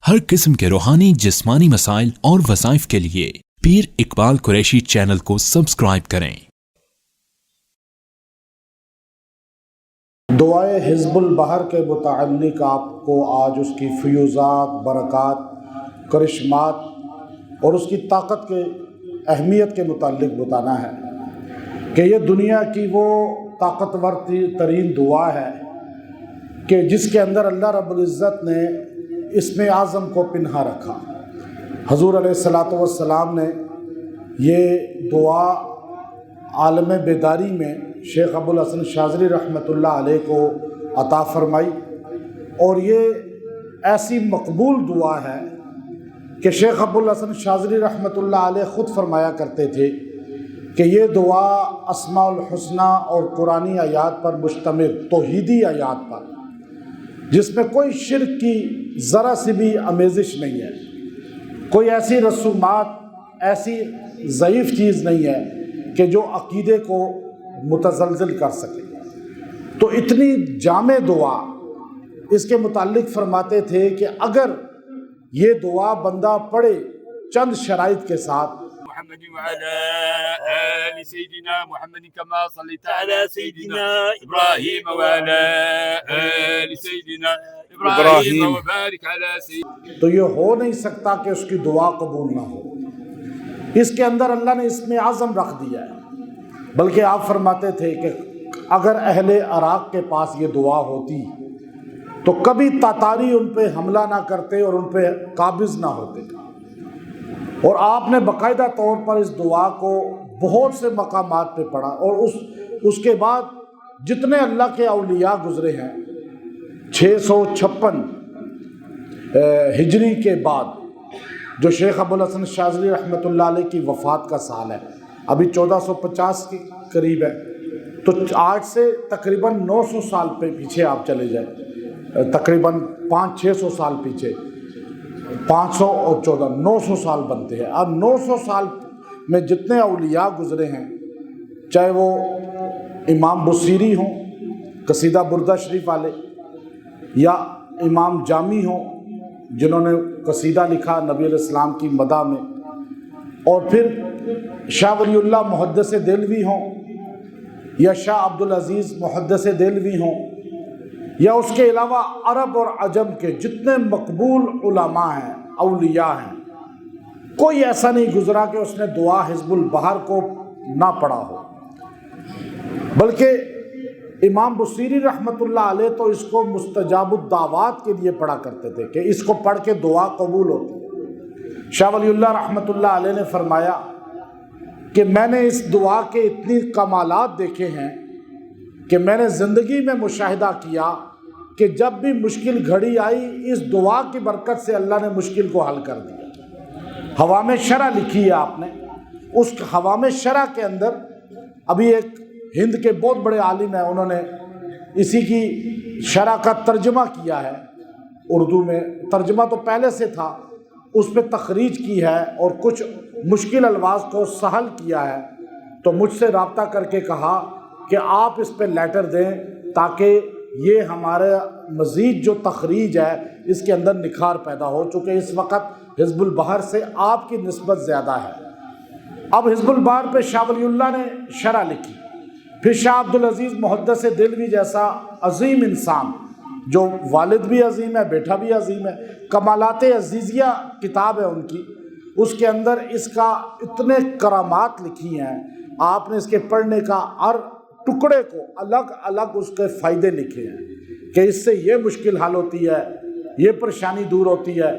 ہر قسم کے روحانی جسمانی مسائل اور وظائف کے لیے پیر اقبال قریشی چینل کو سبسکرائب کریں۔ دعائے حزب البحر کے متعلق آپ کو آج اس کی فیوزات، برکات، کرشمات اور اس کی طاقت کے اہمیت کے متعلق بتانا ہے کہ یہ دنیا کی وہ طاقتور ترین دعا ہے کہ جس کے اندر اللہ رب العزت نے اسم اعظم کو پنہا رکھا۔ حضور علیہ الصلاۃ والسلام نے یہ دعا عالم بیداری میں شیخ ابوالحسن شاذلی رحمۃ اللہ علیہ کو عطا فرمائی، اور یہ ایسی مقبول دعا ہے کہ شیخ ابوالحسن شاذلی رحمۃ اللہ علیہ خود فرمایا کرتے تھے کہ یہ دعا اسماء الحسنہ اور قرآنی آیات پر مشتمل توحیدی آیات پر، جس میں کوئی شرک کی ذرا سی بھی آمیزش نہیں ہے، کوئی ایسی رسومات، ایسی ضعیف چیز نہیں ہے کہ جو عقیدے کو متزلزل کر سکے۔ تو اتنی جامع دعا اس کے متعلق فرماتے تھے کہ اگر یہ دعا بندہ پڑھے چند شرائط کے ساتھ، محمد وعلى آل سيدنا محمد كما صليت على سيدنا إبراهيم وعلى آل سيدنا إبراهيم وبارك على سيدنا، تو یہ ہو نہیں سکتا کہ اس کی دعا قبول نہ ہو۔ اس کے اندر اللہ نے اسم اعظم رکھ دیا ہے، بلکہ آپ فرماتے تھے کہ اگر اہل عراق کے پاس یہ دعا ہوتی تو کبھی تاتاری ان پہ حملہ نہ کرتے اور ان پہ قابض نہ ہوتے، اور آپ نے باقاعدہ طور پر اس دعا کو بہت سے مقامات پہ پڑھا، اور اس کے بعد جتنے اللہ کے اولیاء گزرے ہیں 656 ہجری کے بعد، جو شیخ ابوالحسن شاذلی رحمۃ اللہ علیہ کی وفات کا سال ہے، ابھی 1450 کے قریب ہے، تو آج سے تقریباً 900 سال پہ پیچھے آپ چلے جائیں، تقریباً 500-600 سال پیچھے، 500 اور 14 900 سال بنتے ہیں۔ اب 900 سال میں جتنے اولیاء گزرے ہیں، چاہے وہ امام بصیری ہوں قصیدہ بردہ شریف والے، یا امام جامی ہوں جنہوں نے قصیدہ لکھا نبی علیہ السلام کی مدح میں، اور پھر شاہ ولی اللہ محدث دہلوی ہوں، یا شاہ عبدالعزیز محدث دہلوی ہوں، یا اس کے علاوہ عرب اور عجم کے جتنے مقبول علماء ہیں، اولیاء ہیں، کوئی ایسا نہیں گزرا کہ اس نے دعا حزب البحر کو نہ پڑھا ہو۔ بلکہ امام بصیری رحمۃ اللہ علیہ تو اس کو مستجاب الدعوات کے لیے پڑھا کرتے تھے کہ اس کو پڑھ کے دعا قبول ہوتی۔ شاہ ولی اللہ رحمۃ اللہ علیہ نے فرمایا کہ میں نے اس دعا کے اتنی کمالات دیکھے ہیں کہ میں نے زندگی میں مشاہدہ کیا کہ جب بھی مشکل گھڑی آئی، اس دعا کی برکت سے اللہ نے مشکل کو حل کر دیا۔ حوام شرح لکھی ہے آپ نے، اس حوام شرح کے اندر ابھی ایک ہند کے بہت بڑے عالم ہیں، انہوں نے اسی کی شرح کا ترجمہ کیا ہے اردو میں، ترجمہ تو پہلے سے تھا، اس پہ تخریج کی ہے اور کچھ مشکل الفاظ کو سہل کیا ہے، تو مجھ سے رابطہ کر کے کہا کہ آپ اس پہ لیٹر دیں تاکہ یہ ہمارے مزید جو تخریج ہے اس کے اندر نکھار پیدا ہو، چونکہ اس وقت حزب البحر سے آپ کی نسبت زیادہ ہے۔ اب حزب البحر پہ شاہ ولی اللہ نے شرح لکھی، پھر شاہ عبدالعزیز محدث دہلوی جیسا عظیم انسان، جو والد بھی عظیم ہے، بیٹا بھی عظیم ہے، کمالات عزیزیہ کتاب ہے ان کی، اس کے اندر اس کا اتنے کرامات لکھی ہیں، آپ نے اس کے پڑھنے کا ہر ٹکڑے کو الگ الگ اس کے فائدے لکھے ہیں کہ اس سے یہ مشکل حل ہوتی ہے، یہ پریشانی دور ہوتی ہے،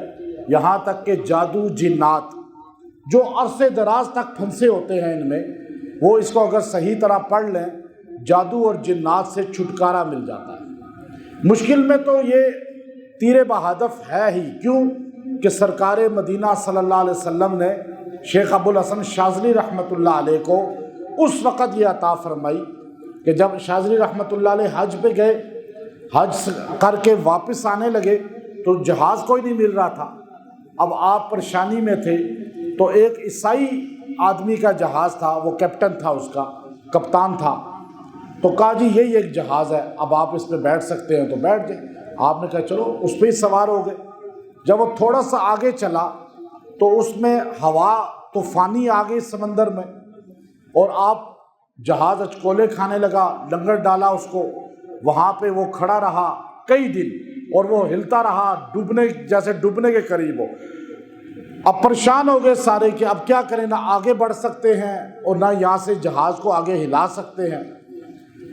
یہاں تک کہ جادو جنات جو عرصے دراز تک پھنسے ہوتے ہیں ان میں، وہ اس کو اگر صحیح طرح پڑھ لیں جادو اور جنات سے چھٹکارا مل جاتا ہے۔ مشکل میں تو یہ تیر بہدف ہے ہی، کیوں کہ سرکار مدینہ صلی اللہ علیہ وسلم نے شیخ ابوالحسن شاذلی رحمۃ اللہ علیہ کو اس وقت یہ عطا فرمائی کہ جب شاذلی رحمۃ اللہ علیہ حج پہ گئے، حج کر کے واپس آنے لگے تو جہاز کوئی نہیں مل رہا تھا، اب آپ پریشانی میں تھے، تو ایک عیسائی آدمی کا جہاز تھا، وہ کیپٹن تھا، اس کا کپتان تھا، تو کہا جی یہی ایک جہاز ہے، اب آپ اس پہ بیٹھ سکتے ہیں، تو بیٹھ گئے۔ آپ نے کہا چلو اس پہ ہی سوار ہو گئے۔ جب وہ تھوڑا سا آگے چلا تو اس میں ہوا طوفانی آ گئی سمندر میں، اور آپ جہاز اچکولے کھانے لگا، لنگر ڈالا اس کو، وہاں پہ وہ کھڑا رہا کئی دن، اور وہ ہلتا رہا ڈوبنے کے قریب ہو۔ اب پریشان ہو گئے سارے کہ اب کیا کریں، نہ آگے بڑھ سکتے ہیں اور نہ یہاں سے جہاز کو آگے ہلا سکتے ہیں۔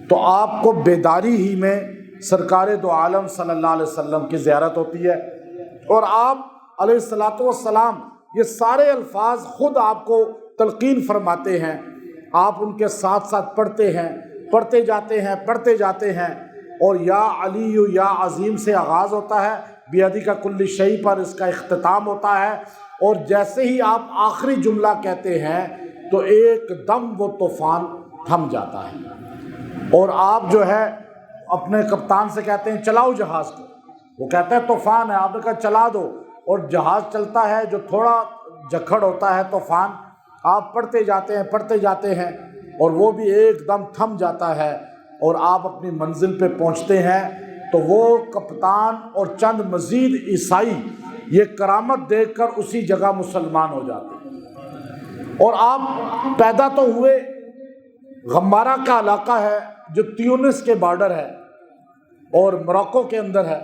تو آپ کو بیداری ہی میں سرکار دو عالم صلی اللہ علیہ وسلم کی زیارت ہوتی ہے، اور آپ علیہ الصلوۃ والسلام یہ سارے الفاظ خود آپ کو تلقین فرماتے ہیں، آپ ان کے ساتھ ساتھ پڑھتے ہیں، پڑھتے جاتے ہیں، اور یا علی یا عظیم سے آغاز ہوتا ہے، بیدی کا کل شیء پر اس کا اختتام ہوتا ہے، اور جیسے ہی آپ آخری جملہ کہتے ہیں تو ایک دم وہ طوفان تھم جاتا ہے، اور آپ جو ہے اپنے کپتان سے کہتے ہیں چلاؤ جہاز کو، وہ کہتا ہے طوفان ہے، آپ نے کہا چلا دو، اور جہاز چلتا ہے، جو تھوڑا جھکڑ ہوتا ہے طوفان، آپ پڑھتے جاتے ہیں اور وہ بھی ایک دم تھم جاتا ہے، اور آپ اپنی منزل پہ پہنچتے ہیں تو وہ کپتان اور چند مزید عیسائی یہ کرامت دیکھ کر اسی جگہ مسلمان ہو جاتے ہیں۔ اور آپ پیدا تو ہوئے، غمارہ کا علاقہ ہے جو تیونس کے بارڈر ہے اور موروکو کے اندر ہے،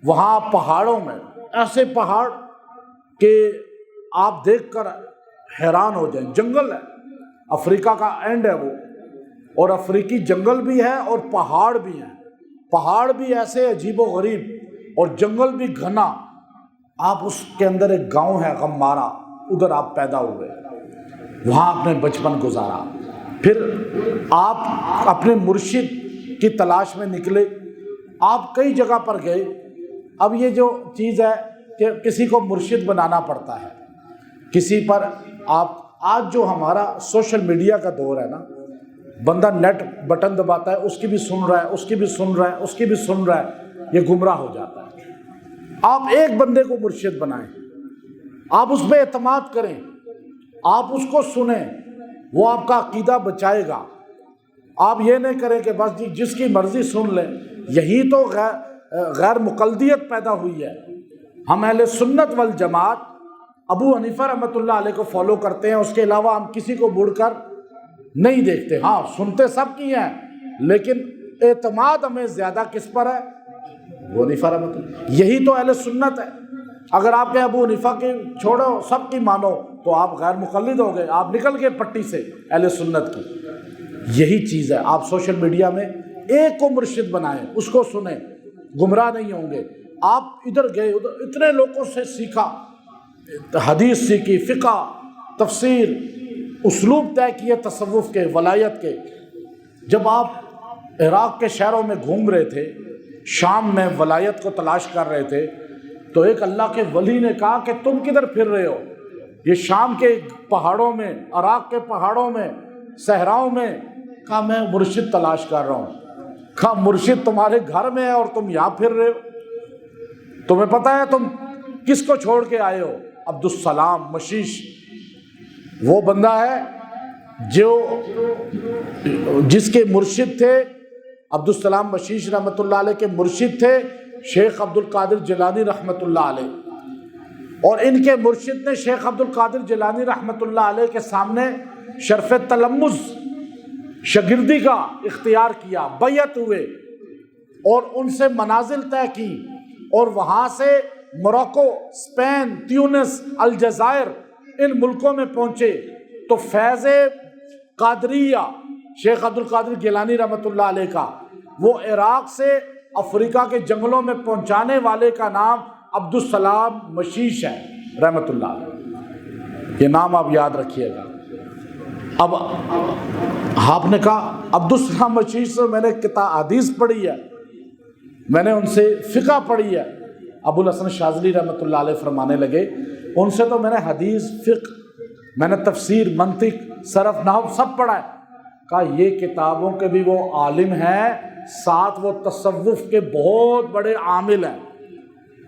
وہاں پہاڑوں میں ایسے پہاڑ کہ آپ دیکھ کر حیران ہو جائیں، جنگل ہے، افریقہ کا اینڈ ہے وہ، اور افریقی جنگل بھی ہے اور پہاڑ بھی ہیں، پہاڑ بھی ایسے عجیب و غریب اور جنگل بھی گھنا۔ آپ اس کے اندر ایک گاؤں ہے غمارہ، ادھر آپ پیدا ہوئے، وہاں آپ نے بچپن گزارا، پھر آپ اپنے مرشد کی تلاش میں نکلے، آپ کئی جگہ پر گئے۔ اب یہ جو چیز ہے کہ کسی کو مرشد بنانا پڑتا ہے، کسی پر آپ آج جو ہمارا سوشل میڈیا کا دور ہے نا، بندہ نیٹ بٹن دباتا ہے، اس کی بھی سن رہا ہے، اس کی بھی سن رہا ہے، اس کی بھی سن رہا ہے، یہ گمراہ ہو جاتا ہے۔ آپ ایک بندے کو مرشد بنائیں، آپ اس پہ اعتماد کریں، آپ اس کو سنیں، وہ آپ کا عقیدہ بچائے گا۔ آپ یہ نہیں کریں کہ بس جس کی مرضی سن لیں، یہی تو غیر مقلدیت پیدا ہوئی ہے۔ ہم اہل سنت والجماعت ابو حنیفہ رحمۃ اللہ علیہ کو فالو کرتے ہیں، اس کے علاوہ ہم کسی کو مڑ کر نہیں دیکھتے۔ ہاں سنتے سب کی ہیں، لیکن اعتماد ہمیں زیادہ کس پر ہے؟ ابو حنیفہ رحمۃ اللہ، یہی تو اہل سنت ہے۔ اگر آپ کے ابو حنیفہ کی چھوڑو سب کی مانو تو آپ غیر مقلد ہو گئے، آپ نکل گئے پٹی سے اہل سنت کی۔ یہی چیز ہے، آپ سوشل میڈیا میں ایک کو مرشد بنائیں، اس کو سنیں، گمراہ نہیں ہوں گے۔ آپ ادھر گئے، ادھر اتنے لوگوں سے سیکھا، حدیث سیکھی، فقہ، تفسیر، اسلوب طے کیے تصوف کے، ولایت کے۔ جب آپ عراق کے شہروں میں گھوم رہے تھے، شام میں ولایت کو تلاش کر رہے تھے، تو ایک اللہ کے ولی نے کہا کہ تم کدھر پھر رہے ہو؟ یہ شام کے پہاڑوں میں، عراق کے پہاڑوں میں، صحراؤں میں۔ کہا میں مرشد تلاش کر رہا ہوں۔ کہا مرشد تمہارے گھر میں ہے اور تم یہاں پھر رہے ہو؟ تمہیں پتہ ہے تم کس کو چھوڑ کے آئے ہو؟ عبدالسلام مشیش وہ بندہ ہے جس کے مرشد تھے عبدالسلام مشیش رحمۃ اللہ علیہ کے مرشد تھے شیخ عبد القادر جیلانی رحمۃ اللہ علیہ، اور ان کے مرشد نے شیخ عبد القادر جیلانی رحمۃ اللہ علیہ کے سامنے شرف تلمذ شاگردی کا اختیار کیا، بیعت ہوئے اور ان سے منازل طے کی، اور وہاں سے موروکو، اسپین، تیونس، الجزائر ان ملکوں میں پہنچے تو فیض قادریہ شیخ عبد القادر گیلانی رحمۃ اللہ علیہ کا، وہ عراق سے افریقہ کے جنگلوں میں پہنچانے والے کا نام عبدالسلام مشیش ہے رحمۃ اللہ علیہ۔ یہ نام آپ یاد رکھیے گا۔ اب آپ نے کہا عبدالسلام مشیش سے میں نے کتاب حدیث پڑھی ہے، میں نے ان سے فقہ پڑھی ہے۔ ابو الحسن شاذلی رحمۃ اللہ علیہ فرمانے لگے ان سے تو میں نے حدیث، فقہ، میں نے تفسیر، منطق، صرف، نحو سب پڑھا ہے۔ کہا یہ کتابوں کے بھی وہ عالم ہیں، ساتھ وہ تصوف کے بہت بڑے عامل ہیں،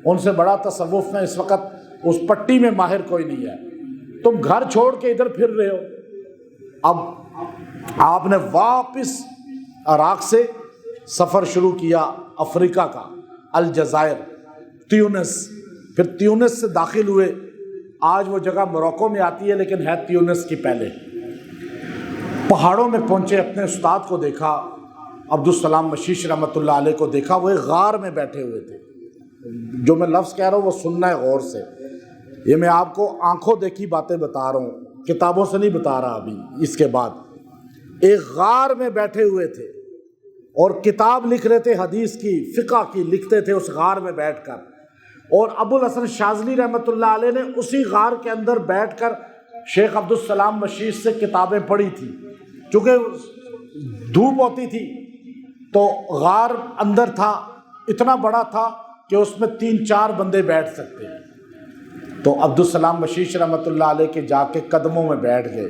ان سے بڑا تصوف میں اس وقت اس پٹی میں ماہر کوئی نہیں ہے، تم گھر چھوڑ کے ادھر پھر رہے ہو۔ اب آپ نے واپس عراق سے سفر شروع کیا افریقہ کا، الجزائر، تیونس، پھر تیونس سے داخل ہوئے. آج وہ جگہ موروکو میں آتی ہے لیکن ہے تیونس کی پہلے. پہاڑوں میں پہنچے, اپنے استاد کو دیکھا, عبدالسلام مشیش رحمۃ اللہ علیہ کو دیکھا. وہ ایک غار میں بیٹھے ہوئے تھے. جو میں لفظ کہہ رہا ہوں وہ سننا ہے غور سے. یہ میں آپ کو آنکھوں دیکھی باتیں بتا رہا ہوں, کتابوں سے نہیں بتا رہا ابھی. اس کے بعد ایک غار میں بیٹھے ہوئے تھے اور کتاب لکھ رہے تھے, حدیث کی, فقہ کی لکھتے تھے اس غار میں بیٹھ کر. اور ابوالحسن شاذلی رحمۃ اللہ علیہ نے اسی غار کے اندر بیٹھ کر شیخ عبدالسلام مشیش سے کتابیں پڑھی تھی. چونکہ دھوپ ہوتی تھی تو غار اندر تھا, اتنا بڑا تھا کہ اس میں 3-4 بندے بیٹھ سکتے ہیں. تو عبدالسلام مشیش رحمۃ اللہ علیہ کے جا کے قدموں میں بیٹھ گئے.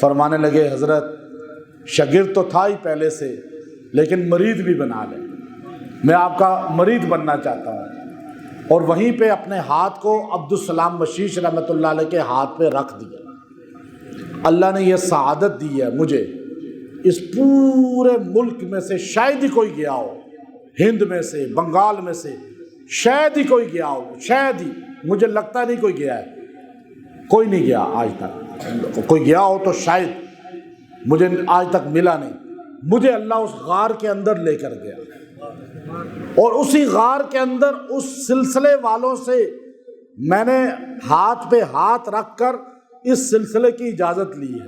فرمانے لگے, حضرت شاگرد تو تھا ہی پہلے سے لیکن مرید بھی بنا لیں, میں آپ کا مرید بننا چاہتا ہوں. اور وہیں پہ اپنے ہاتھ کو عبدالسلام مشیش رحمۃ اللہ علیہ کے ہاتھ پہ رکھ دیا. اللہ نے یہ سعادت دی ہے مجھے, اس پورے ملک میں سے شاید ہی کوئی گیا ہو, ہند میں سے, بنگال میں سے شاید ہی کوئی گیا ہو, شاید ہی, مجھے لگتا نہیں کوئی گیا ہے, کوئی نہیں گیا آج تک. کوئی گیا ہو تو شاید, مجھے آج تک ملا نہیں. مجھے اللہ اس غار کے اندر لے کر گیا اور اسی غار کے اندر اس سلسلے والوں سے میں نے ہاتھ پہ ہاتھ رکھ کر اس سلسلے کی اجازت لی ہے.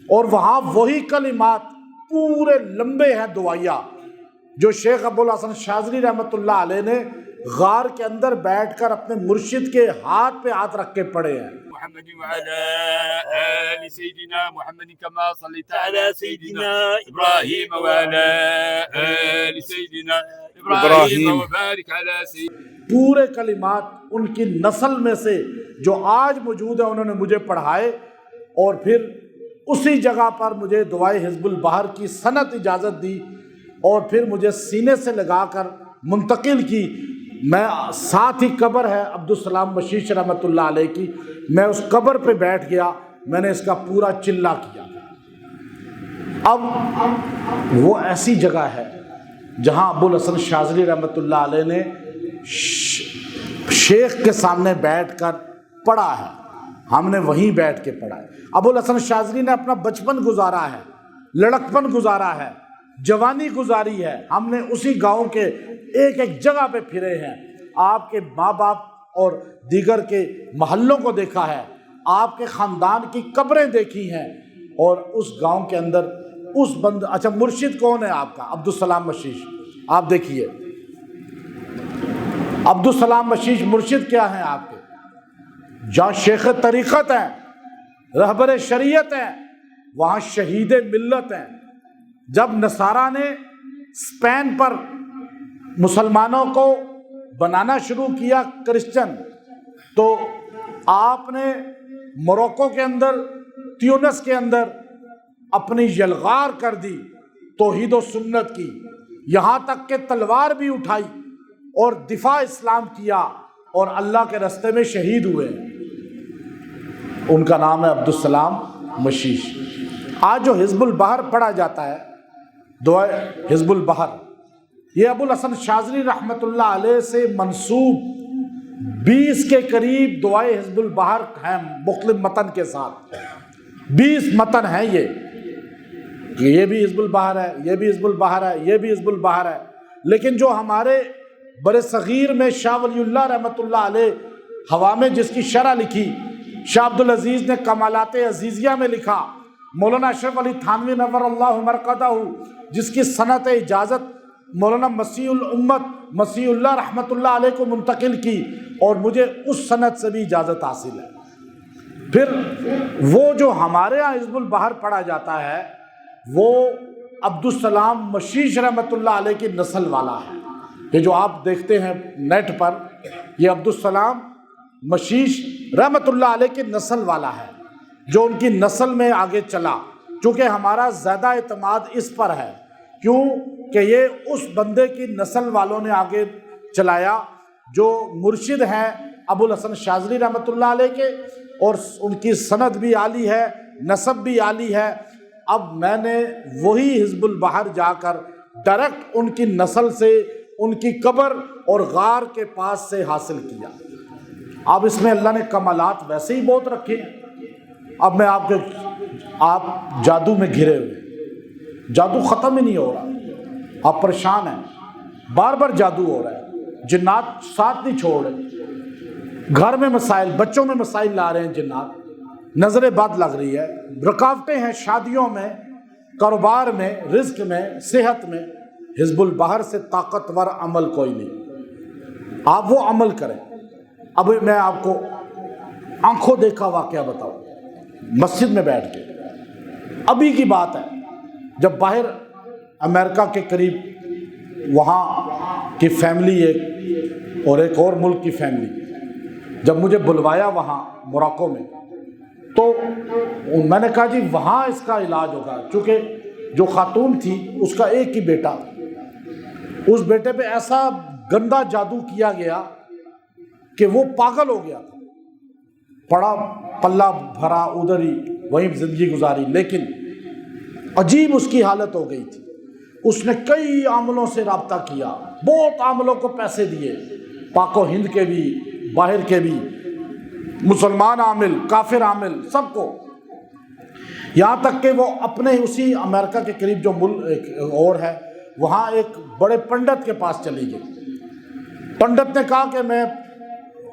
اور وہاں وہی کلمات پورے لمبے ہیں دعائیہ جو شیخ ابوالحسن شاذلی رحمۃ اللہ علیہ نے غار کے اندر بیٹھ کر اپنے مرشد کے ہاتھ پہ ہاتھ رکھ کے پڑھے ہیں. محمد وعلى آل سيدنا محمد كما صليت على سيدنا إبراهيم وعلى آل سيدنا إبراهيم وبارك على سيدنا. پورے کلمات ان کی نسل میں سے جو آج موجود ہیں انہوں نے مجھے پڑھائے اور پھر اسی جگہ پر مجھے دعائے حزب البحر کی سند اجازت دی اور پھر مجھے سینے سے لگا کر منتقل کی. میں ساتھ ہی قبر ہے عبدالسلام مشیش رحمۃ اللہ علیہ کی, میں اس قبر پہ بیٹھ گیا, میں نے اس کا پورا چلہ کیا. اب وہ ایسی جگہ ہے جہاں ابوالحسن شاذلی رحمۃ اللہ علیہ نے شیخ کے سامنے بیٹھ کر پڑھا ہے. ہم نے وہیں بیٹھ کے پڑھا ہے. ابوالحسن شاذلی نے اپنا بچپن گزارا ہے, لڑکپن گزارا ہے, جوانی گزاری ہے. ہم نے اسی گاؤں کے ایک ایک جگہ پہ پھرے ہیں, آپ کے ماں باپ اور دیگر کے محلوں کو دیکھا ہے, آپ کے خاندان کی قبریں دیکھی ہیں. اور اس گاؤں کے اندر اس اچھا مرشد کون ہے آپ کا؟ عبدالسلام مشیش. آپ دیکھیے عبدالسلام مشیش مرشد کیا ہیں آپ کے؟ جہاں شیخ طریقت ہیں, رہبر شریعت ہیں, وہاں شہید ملت ہیں. جب نصارہ نے اسپین پر مسلمانوں کو بنانا شروع کیا کرسچن, تو آپ نے موروکو کے اندر, تیونس کے اندر اپنی یلغار کر دی توحید و سنت کی, یہاں تک کہ تلوار بھی اٹھائی اور دفاع اسلام کیا اور اللہ کے راستے میں شہید ہوئے. ان کا نام ہے عبدالسلام مشیش. آج جو حزب البحر پڑھا جاتا ہے, دعائے حزب البحر, یہ ابوالحسن شاذلی رحمۃ اللہ علیہ سے منسوب 20 کے قریب دعائے حزب البحر ہیں مختلف متن کے ساتھ. 20 متن ہیں یہ بھی حزب البحر ہے, یہ بھی حزب البحر ہے, یہ بھی حزب البحر ہے. لیکن جو ہمارے بر صغیر میں شاہ ولی اللہ رحمۃ اللہ علیہ ہوا میں جس کی شرح لکھی, شاہ عبدالعزیز نے کمالات عزیزیہ میں لکھا, مولانا اشرف علی تھانوی نور اللہ مرقدہ جس کی صنعت اجازت مولانا مسیح الامت مسیح اللہ رحمۃ اللہ علیہ کو منتقل کی, اور مجھے اس صنعت سے بھی اجازت حاصل ہے. پھر وہ جو ہمارے ہاں حزب البحر پڑھا جاتا ہے وہ عبدالسلام مشیش رحمۃ اللہ علیہ کی نسل والا ہے. یہ جو آپ دیکھتے ہیں نیٹ پر, یہ عبدالسلام مشیش رحمۃ اللہ علیہ کی نسل والا ہے, جو ان کی نسل میں آگے چلا. چونکہ ہمارا زیادہ اعتماد اس پر ہے, کیوں کہ یہ اس بندے کی نسل والوں نے آگے چلایا جو مرشد ہیں ابوالحسن شاذلی رحمۃ اللہ علیہ کے, اور ان کی سند بھی عالی ہے, نسب بھی عالی ہے. اب میں نے وہی حزب البحر جا کر ڈائریکٹ ان کی نسل سے ان کی قبر اور غار کے پاس سے حاصل کیا. اب اس میں اللہ نے کمالات ویسے ہی بہت رکھے ہیں۔ اب میں آپ جادو میں گھرے ہوئے، جادو ختم ہی نہیں ہو رہا، آپ پریشان ہیں، بار بار جادو ہو رہا ہے، جنات ساتھ نہیں چھوڑ رہے، گھر میں مسائل، بچوں میں مسائل لا رہے ہیں جنات، نظر بد لگ رہی ہے، رکاوٹیں ہیں شادیوں میں، کاروبار میں، رزق میں، صحت میں۔ حزب البحر سے طاقتور عمل کوئی نہیں، آپ وہ عمل کریں۔ اب میں آپ کو آنکھوں دیکھا واقعہ بتاؤں، مسجد میں بیٹھ کے، ابھی کی بات ہے، جب باہر امریکہ کے قریب وہاں کی فیملی ایک اور ایک اور ملک کی فیملی جب مجھے بلوایا وہاں موراکو میں، تو میں نے کہا جی وہاں اس کا علاج ہوگا، چونکہ جو خاتون تھی اس کا ایک ہی بیٹا، اس بیٹے پہ ایسا گندا جادو کیا گیا کہ وہ پاگل ہو گیا تھا، پڑا پلہ بھرا ادھر ہی وہیں زندگی گزاری، لیکن عجیب اس کی حالت ہو گئی تھی۔ اس نے کئی عاملوں سے رابطہ کیا، بہت عاملوں کو پیسے دیے، پاک و ہند کے بھی، باہر کے بھی، مسلمان عامل، کافر عامل، سب کو، یہاں تک کہ وہ اپنے اسی امریکہ کے قریب جو ملک اور ہے وہاں ایک بڑے پنڈت کے پاس چلی گئی۔ پنڈت نے کہا کہ میں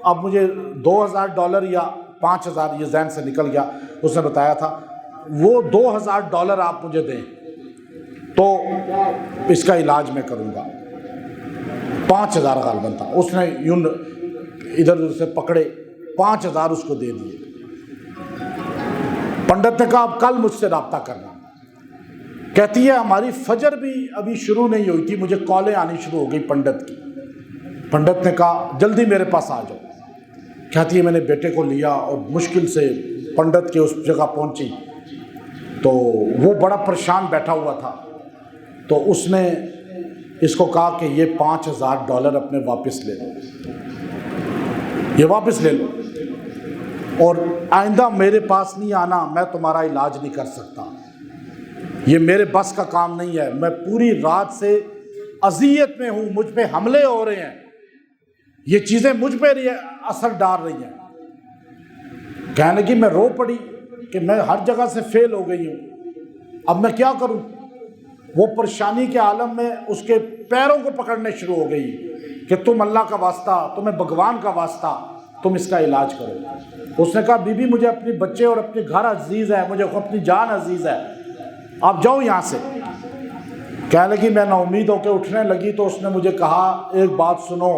اب مجھے $2000 یا 5000 یہ ذہن سے نکل گیا، اس نے بتایا تھا، وہ $2000 آپ مجھے دیں تو اس کا علاج میں کروں گا۔ 5000 غالباً تھا، اس نے یوں ادھر ادھر سے پکڑے، 5000 اس کو دے دیے۔ پنڈت نے کہا اب کل مجھ سے رابطہ کرنا۔ کہتی ہے ہماری فجر بھی ابھی شروع نہیں ہوئی تھی، مجھے کالیں آنی شروع ہو گئی پنڈت کی۔ پنڈت نے کہا جلدی میرے پاس آ جاؤ۔ کہتی ہے میں نے بیٹے کو لیا اور مشکل سے پنڈت کے اس جگہ پہنچی تو وہ بڑا پریشان بیٹھا ہوا تھا، تو اس نے اس کو کہا کہ یہ $5000 اپنے واپس لے لو، یہ واپس لے لو، اور آئندہ میرے پاس نہیں آنا، میں تمہارا علاج نہیں کر سکتا، یہ میرے بس کا کام نہیں ہے، میں پوری رات سے اذیت میں ہوں، مجھ پہ حملے ہو رہے ہیں، یہ چیزیں مجھ پہ اثر ڈال رہی ہیں۔ کہنے لگی میں رو پڑی کہ میں ہر جگہ سے فیل ہو گئی ہوں، اب میں کیا کروں؟ وہ پریشانی کے عالم میں اس کے پیروں کو پکڑنے شروع ہو گئی کہ تم اللہ کا واسطہ، تمہیں بھگوان کا واسطہ، تم اس کا علاج کرو۔ اس نے کہا بی بی مجھے اپنے بچے اور اپنے گھر عزیز ہے، مجھے اپنی جان عزیز ہے، آپ جاؤ یہاں سے۔ کہنے لگی میں نا امید ہو کے اٹھنے لگی تو اس نے مجھے کہا ایک بات سنو،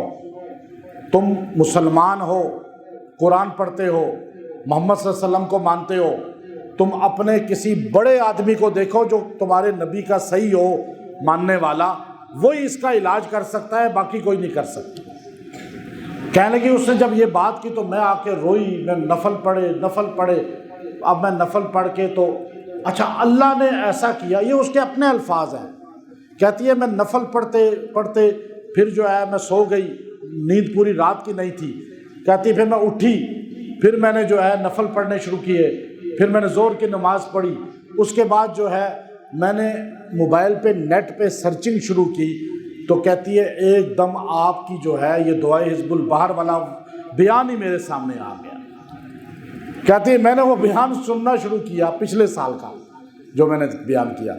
تم مسلمان ہو، قرآن پڑھتے ہو، محمد صلی اللہ علیہ وسلم کو مانتے ہو، تم اپنے کسی بڑے آدمی کو دیکھو جو تمہارے نبی کا صحیح ہو ماننے والا، وہی اس کا علاج کر سکتا ہے، باقی کوئی نہیں کر سکتا۔ کہنے لگی اس نے جب یہ بات کی تو میں آ کے روئی، میں نفل پڑھے، اب میں نفل پڑھ کے تو اچھا اللہ نے ایسا کیا، یہ اس کے اپنے الفاظ ہیں۔ کہتی ہے میں نفل پڑھتے پھر جو ہے میں سو گئی، نیند پوری رات کی نہیں تھی۔ کہتی پھر میں اٹھی، پھر میں نے جو ہے نفل پڑھنے شروع کیے، پھر میں نے زور کی نماز پڑھی، اس کے بعد جو ہے میں نے موبائل پہ نیٹ پہ سرچنگ شروع کی، تو کہتی ہے ایک دم آپ کی جو ہے یہ دعائے حزب البحر والا بیان ہی میرے سامنے آ گیا۔ کہتی ہے میں نے وہ بیان سننا شروع کیا پچھلے سال کا جو میں نے بیان کیا۔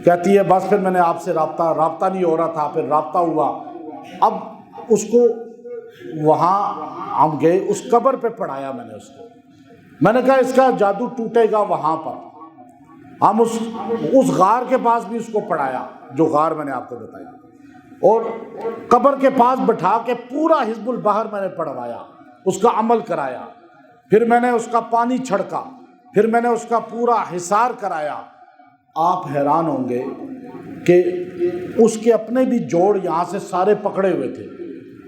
کہتی ہے بس پھر میں نے آپ سے رابطہ نہیں ہو رہا تھا، پھر رابطہ ہوا۔ اب اس کو وہاں ہم گئے، اس قبر پہ پڑھایا میں نے اس کو، میں نے کہا اس کا جادو ٹوٹے گا وہاں پر۔ ہم اس غار کے پاس بھی اس کو پڑھایا، جو غار میں نے آپ کو بتایا، اور قبر کے پاس بٹھا کے پورا حزب البحر میں نے پڑھوایا، اس کا عمل کرایا، پھر میں نے اس کا پانی چھڑکا، پھر میں نے اس کا پورا حصار کرایا۔ آپ حیران ہوں گے کہ اس کے اپنے بھی جوڑ یہاں سے سارے پکڑے ہوئے تھے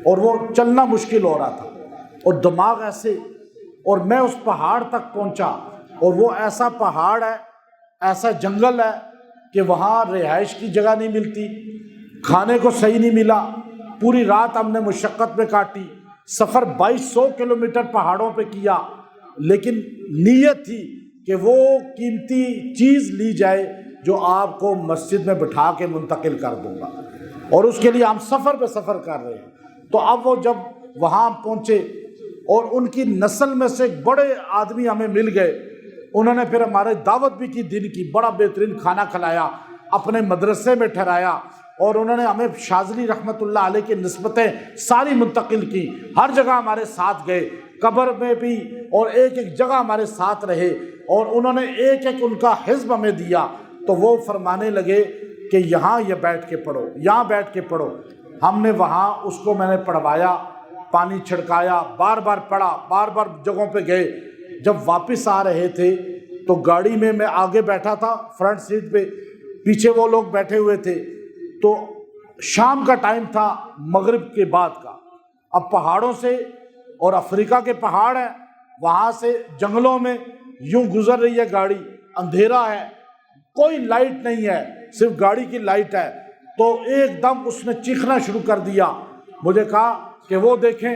اور وہ چلنا مشکل ہو رہا تھا، اور دماغ ایسے، اور میں اس پہاڑ تک پہنچا، اور وہ ایسا پہاڑ ہے، ایسا جنگل ہے کہ وہاں رہائش کی جگہ نہیں ملتی، کھانے کو صحیح نہیں ملا، پوری رات ہم نے مشقت میں کاٹی، سفر 2200 کلومیٹر پہاڑوں پہ کیا، لیکن نیت تھی کہ وہ قیمتی چیز لی جائے جو آپ کو مسجد میں بٹھا کے منتقل کر دوں گا، اور اس کے لیے ہم سفر پہ سفر کر رہے ہیں۔ تو اب وہ جب وہاں پہنچے اور ان کی نسل میں سے ایک بڑے آدمی ہمیں مل گئے، انہوں نے پھر ہمارے دعوت بھی کی دین کی، بڑا بہترین کھانا کھلایا، اپنے مدرسے میں ٹھہرایا، اور انہوں نے ہمیں شاذلی رحمۃ اللہ علیہ کی نسبتیں ساری منتقل کی، ہر جگہ ہمارے ساتھ گئے، قبر میں بھی، اور ایک ایک جگہ ہمارے ساتھ رہے، اور انہوں نے ایک ایک ان کا حزب ہمیں دیا۔ تو وہ فرمانے لگے کہ یہاں یہ بیٹھ کے پڑھو، یہاں بیٹھ کے پڑھو۔ ہم نے وہاں اس کو میں نے پڑھوایا، پانی چھڑکایا، بار بار پڑھا، بار بار جگہوں پہ گئے۔ جب واپس آ رہے تھے تو گاڑی میں آگے بیٹھا تھا فرنٹ سیٹ پہ، پیچھے وہ لوگ بیٹھے ہوئے تھے، تو شام کا ٹائم تھا، مغرب کے بعد کا۔ اب پہاڑوں سے، اور افریقہ کے پہاڑ ہیں، وہاں سے جنگلوں میں یوں گزر رہی ہے گاڑی، اندھیرا ہے، کوئی لائٹ نہیں ہے، صرف گاڑی کی لائٹ ہے۔ تو ایک دم اس نے چیخنا شروع کر دیا۔ مجھے کہا کہ وہ دیکھیں،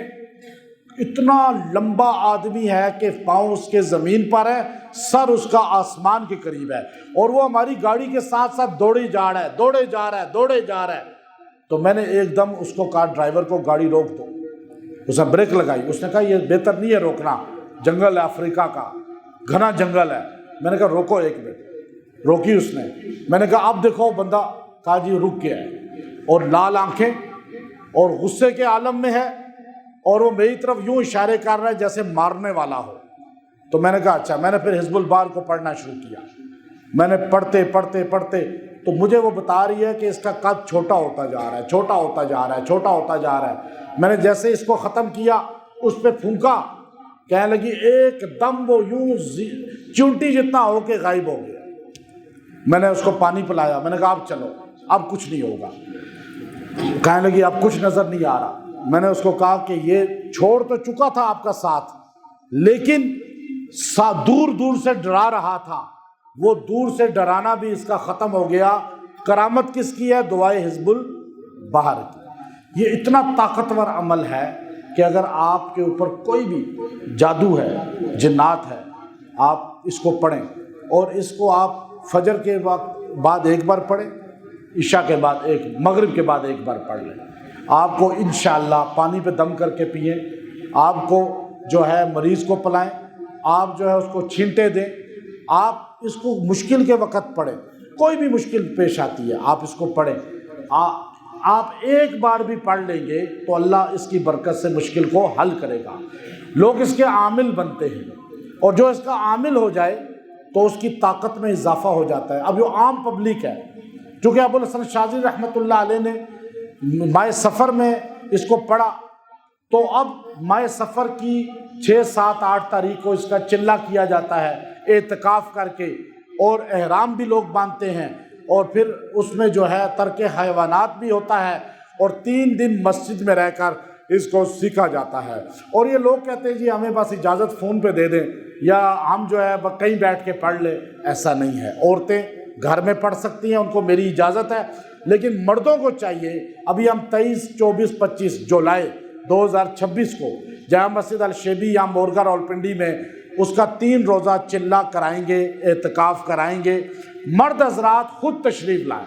اتنا لمبا آدمی ہے کہ پاؤں اس کے زمین پر ہے، سر اس کا آسمان کے قریب ہے، اور وہ ہماری گاڑی کے ساتھ ساتھ دوڑے جا رہا ہے، دوڑے جا رہا ہے، دوڑے جا رہا ہے۔ تو میں نے ایک دم اس کو کہا ڈرائیور کو گاڑی روک دو۔ اس نے بریک لگائی، اس نے کہا یہ بہتر نہیں ہے روکنا، جنگل ہے افریقہ کا، گھنا جنگل ہے۔ میں نے کہا روکو ایک منٹ، روکی اس نے۔ میں نے کہا اب دیکھو بندہ، کہا جی رک گیا ہے، اور لال آنکھیں اور غصے کے عالم میں ہے، اور وہ میری طرف یوں اشارے کر رہا ہے جیسے مارنے والا ہو۔ تو میں نے کہا اچھا۔ میں نے پھر حزب البار کو پڑھنا شروع کیا۔ میں نے پڑھتے پڑھتے پڑھتے تو مجھے وہ بتا رہی ہے کہ اس کا قد چھوٹا ہوتا جا رہا ہے، چھوٹا ہوتا جا رہا ہے، چھوٹا ہوتا جا رہا ہے۔ میں نے جیسے اس کو ختم کیا، اس پہ پھونکا، کہنے لگی ایک دم وہ یوں چونٹی جتنا ہو کے غائب ہو گیا۔ میں نے اس کو پانی پلایا، میں نے کہا اب چلو، اب کچھ نہیں ہوگا۔ کہنے لگی اب کچھ نظر نہیں آ رہا۔ میں نے اس کو کہا کہ یہ چھوڑ تو چکا تھا آپ کا ساتھ، لیکن دور دور سے ڈرا رہا تھا، وہ دور سے ڈرانا بھی اس کا ختم ہو گیا۔ کرامت کس کی ہے؟ دعائے حزب البحر کی۔ یہ اتنا طاقتور عمل ہے کہ اگر آپ کے اوپر کوئی بھی جادو ہے، جنات ہے، آپ اس کو پڑھیں، اور اس کو آپ فجر کے بعد ایک بار پڑھیں، عشاء کے بعد ایک، مغرب کے بعد ایک بار پڑھ لیں۔ آپ کو انشاءاللہ پانی پہ دم کر کے پئیں، آپ کو جو ہے مریض کو پلائیں، آپ جو ہے اس کو چھینٹے دیں، آپ اس کو مشکل کے وقت پڑھیں، کوئی بھی مشکل پیش آتی ہے آپ اس کو پڑھیں۔ آپ ایک بار بھی پڑھ لیں گے تو اللہ اس کی برکت سے مشکل کو حل کرے گا۔ لوگ اس کے عامل بنتے ہیں، اور جو اس کا عامل ہو جائے تو اس کی طاقت میں اضافہ ہو جاتا ہے۔ اب جو عام پبلک ہے، چونکہ ابوالحسن شاذلی رحمۃ اللہ علیہ نے ماہ سفر میں اس کو پڑھا، تو اب ماہ سفر کی 6، 7، 8 تاریخ کو اس کا چلہ کیا جاتا ہے اعتکاف کر کے، اور احرام بھی لوگ باندھتے ہیں، اور پھر اس میں جو ہے ترک حیوانات بھی ہوتا ہے، اور 3 دن مسجد میں رہ کر اس کو سیکھا جاتا ہے۔ اور یہ لوگ کہتے ہیں جی ہمیں بس اجازت فون پہ دے دیں، یا ہم جو ہے کہیں بیٹھ کے پڑھ لیں۔ ایسا نہیں ہے، عورتیں گھر میں پڑھ سکتی ہیں، ان کو میری اجازت ہے، لیکن مردوں کو چاہیے۔ ابھی ہم 23، 24، 25 جولائی 2026 کو جامع مسجد الشیبی یا مورگا راولپنڈی میں اس کا 3 روزہ چلہ کرائیں گے، اعتکاف کرائیں گے۔ مرد حضرات خود تشریف لائیں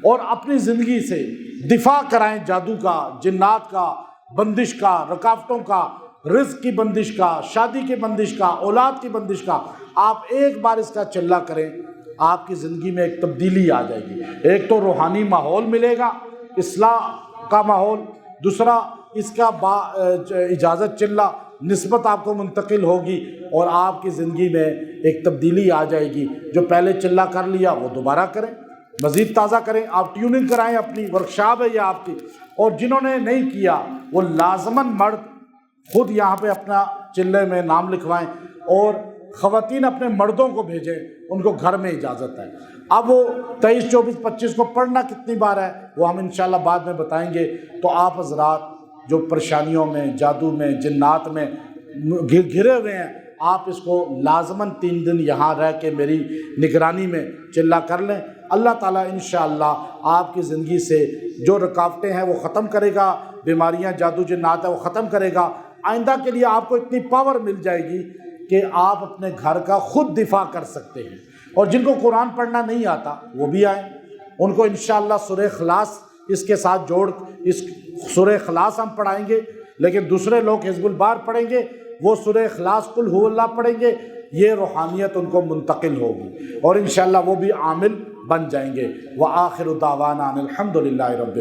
اور اپنی زندگی سے دفاع کرائیں، جادو کا، جنات کا، بندش کا، رکاوٹوں کا، رزق کی بندش کا، شادی کی بندش کا، اولاد کی بندش کا۔ آپ ایک بار اس کا چلہ کریں، آپ کی زندگی میں ایک تبدیلی آ جائے گی۔ ایک تو روحانی ماحول ملے گا، اصلاح کا ماحول، دوسرا اس کا اجازت چلہ نسبت آپ کو منتقل ہوگی، اور آپ کی زندگی میں ایک تبدیلی آ جائے گی۔ جو پہلے چلہ کر لیا وہ دوبارہ کریں، مزید تازہ کریں، آپ ٹیوننگ کرائیں، اپنی ورکشاپ ہے یہ آپ کی۔ اور جنہوں نے نہیں کیا وہ لازماً مرد خود یہاں پہ اپنا چلے میں نام لکھوائیں، اور خواتین اپنے مردوں کو بھیجیں، ان کو گھر میں اجازت ہے۔ اب وہ 23، 24، 25 کو پڑھنا کتنی بار ہے وہ ہم انشاءاللہ بعد میں بتائیں گے۔ تو آپ حضرات جو پریشانیوں میں، جادو میں، جنات میں گھرے ہوئے ہیں، آپ اس کو لازماً 3 دن یہاں رہ کے میری نگرانی میں چلہ کر لیں۔ اللہ تعالیٰ انشاءاللہ آپ کی زندگی سے جو رکاوٹیں ہیں وہ ختم کرے گا، بیماریاں، جادو جنات ہے وہ ختم کرے گا۔ آئندہ کے لیے آپ کو اتنی پاور مل جائے گی کہ آپ اپنے گھر کا خود دفاع کر سکتے ہیں۔ اور جن کو قرآن پڑھنا نہیں آتا وہ بھی آئیں، ان کو انشاءاللہ سورہ اخلاص اس کے ساتھ جوڑ، اس سورہ اخلاص ہم پڑھائیں گے، لیکن دوسرے لوگ حزب البار پڑھیں گے، وہ سورہ اخلاص قل هو اللہ پڑھیں گے، یہ روحانیت ان کو منتقل ہوگی اور انشاءاللہ وہ بھی عامل بن جائیں گے۔ وآخر دعوانا ان الحمد للہ رب